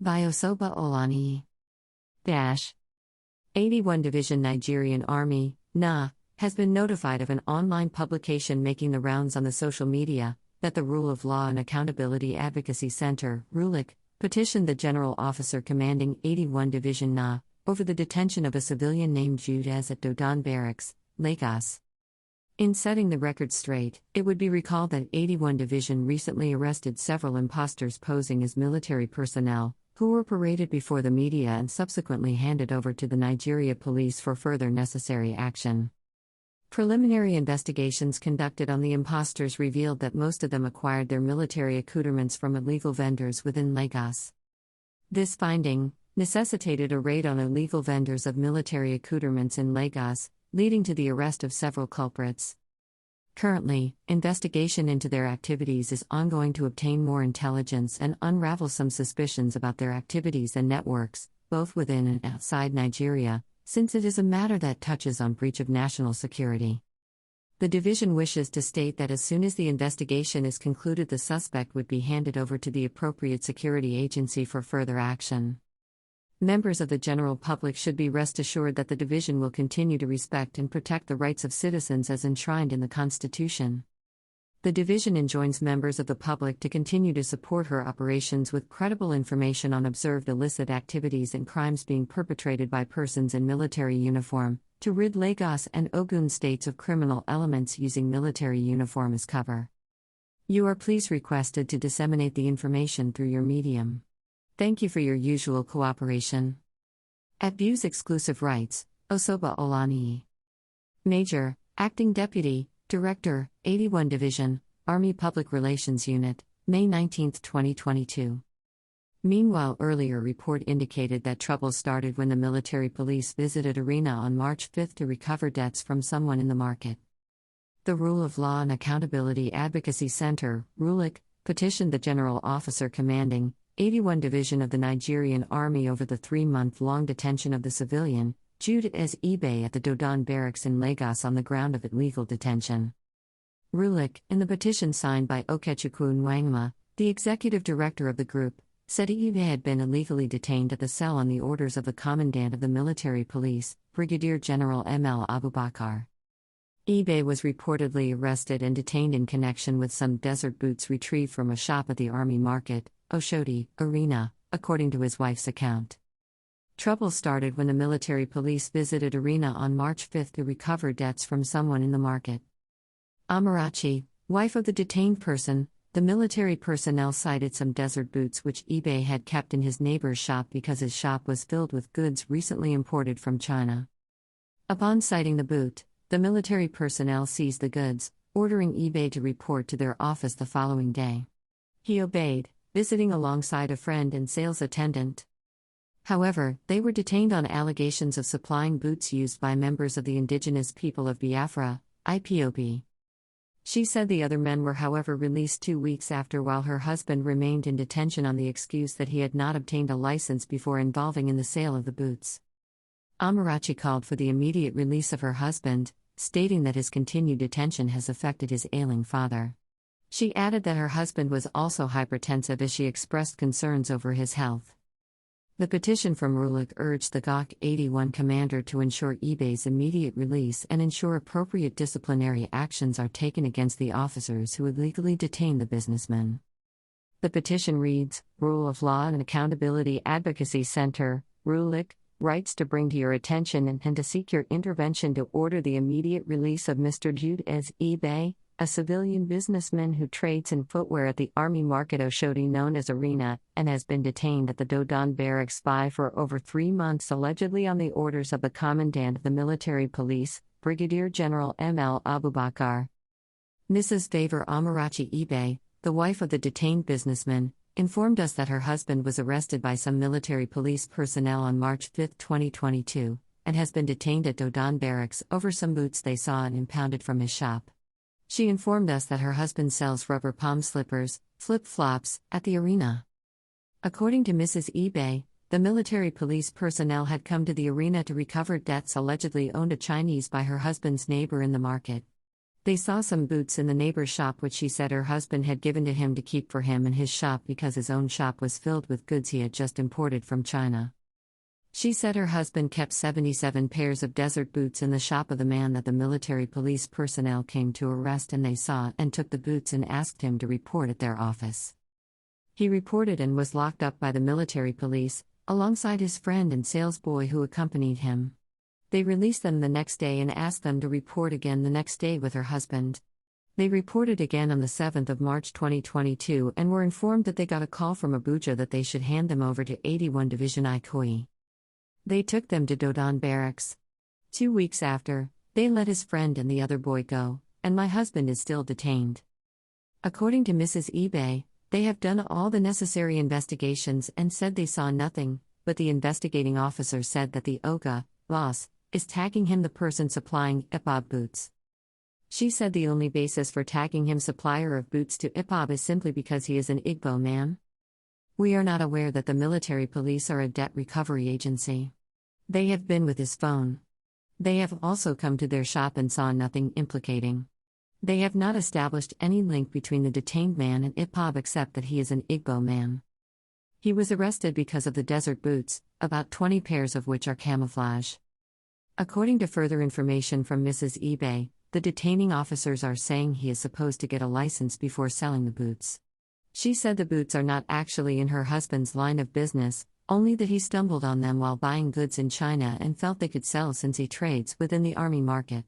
By OsazuwaAkonedo. 81 Division Nigerian Army, NA, has been notified of an online publication making the rounds on the social media, that the Rule of Law and Accountability Advocacy Center, RULAC, petitioned the General Officer commanding 81 Division NA, over the detention of a civilian named Jude Eze at Dodon Barracks, Lagos. In setting the record straight, it would be recalled that 81 Division recently arrested several imposters posing as military personnel, who were paraded before the media and subsequently handed over to the Nigeria police for further necessary action. Preliminary investigations conducted on the imposters revealed that most of them acquired their military accoutrements from illegal vendors within Lagos. This finding necessitated a raid on illegal vendors of military accoutrements in Lagos, leading to the arrest of several culprits. Currently, investigation into their activities is ongoing to obtain more intelligence and unravel some suspicions about their activities and networks, both within and outside Nigeria, since it is a matter that touches on breach of national security. The division wishes to state that as soon as the investigation is concluded, the suspect would be handed over to the appropriate security agency for further action. Members of the general public should be rest assured that the division will continue to respect and protect the rights of citizens as enshrined in the Constitution. The division enjoins members of the public to continue to support her operations with credible information on observed illicit activities and crimes being perpetrated by persons in military uniform, to rid Lagos and Ogun states of criminal elements using military uniform as cover. You are please requested to disseminate the information through your medium. Thank you for your usual cooperation. At Views Exclusive Rights, OsazuwaAkonedo. Major, Acting Deputy, Director, 81 Division, Army Public Relations Unit, May 19, 2022. Meanwhile, earlier report indicated that trouble started when the military police visited Arena on March 5 to recover debts from someone in the market. The Rule of Law and Accountability Advocacy Center, RULAC, petitioned the General Officer commanding 81 Division of the Nigerian Army over the 3-month-long detention of the civilian, Jude Eze at the Dodon Barracks in Lagos on the ground of illegal detention. RULAC, in the petition signed by Okechukwu Nwangma, the executive director of the group, said Eze had been illegally detained at the cell on the orders of the commandant of the military police, Brigadier General M.L. Abubakar. Eze was reportedly arrested and detained in connection with some desert boots retrieved from a shop at the Army Market, Oshodi, Arena, according to his wife's account. Trouble started when the military police visited Arena on March 5 to recover debts from someone in the market. Amarachi, wife of the detained person, the military personnel cited some desert boots which Eze had kept in his neighbor's shop because his shop was filled with goods recently imported from China. Upon citing the boot, the military personnel seized the goods, ordering Eze to report to their office the following day. He obeyed, visiting alongside a friend and sales attendant. However, they were detained on allegations of supplying boots used by members of the indigenous people of Biafra, IPOB. She said the other men were however released 2 weeks after, while her husband remained in detention on the excuse that he had not obtained a license before involving in the sale of the boots. Amarachi called for the immediate release of her husband, stating that his continued detention has affected his ailing father. She added that her husband was also hypertensive as she expressed concerns over his health. The petition from RULAC urged the GOC 81 commander to ensure Eze's immediate release and ensure appropriate disciplinary actions are taken against the officers who illegally detained the businessman. The petition reads, Rule of Law and Accountability Advocacy Center, RULAC, writes to bring to your attention and to seek your intervention to order the immediate release of Mr. Jude Eze, a civilian businessman who trades in footwear at the Army Market Oshodi known as Arena, and has been detained at the Dodon Barracks for over 3 months allegedly on the orders of the Commandant of the Military Police, Brigadier General M.L. Abubakar. Mrs. Favor Amarachi Eze, the wife of the detained businessman, informed us that her husband was arrested by some military police personnel on March 5, 2022, and has been detained at Dodon Barracks over some boots they saw and impounded from his shop. She informed us that her husband sells rubber palm slippers, flip-flops, at the Arena. According to Mrs. Eze, the military police personnel had come to the Arena to recover debts allegedly owed to Chinese by her husband's neighbor in the market. They saw some boots in the neighbor's shop which she said her husband had given to him to keep for him and his shop because his own shop was filled with goods he had just imported from China. She said her husband kept 77 pairs of desert boots in the shop of the man that the military police personnel came to arrest, and they saw and took the boots and asked him to report at their office. He reported and was locked up by the military police, alongside his friend and salesboy who accompanied him. They released them the next day and asked them to report again the next day with her husband. They reported again on the 7th of March 2022 and were informed that they got a call from Abuja that they should hand them over to 81 Division IPOB. They took them to Dodon Barracks. 2 weeks after, they let his friend and the other boy go, and my husband is still detained. According to Mrs. Eze, they have done all the necessary investigations and said they saw nothing, but the investigating officer said that the Oga boss is tagging him the person supplying IPOB boots. She said the only basis for tagging him supplier of boots to IPOB is simply because he is an Igbo man. We are not aware that the military police are a debt recovery agency. They have been with his phone. They have also come to their shop and saw nothing implicating. They have not established any link between the detained man and IPOB except that he is an Igbo man. He was arrested because of the desert boots, about 20 pairs of which are camouflage. According to further information from Mrs. Eze, the detaining officers are saying he is supposed to get a license before selling the boots. She said the boots are not actually in her husband's line of business, only that he stumbled on them while buying goods in China and felt they could sell since he trades within the army market.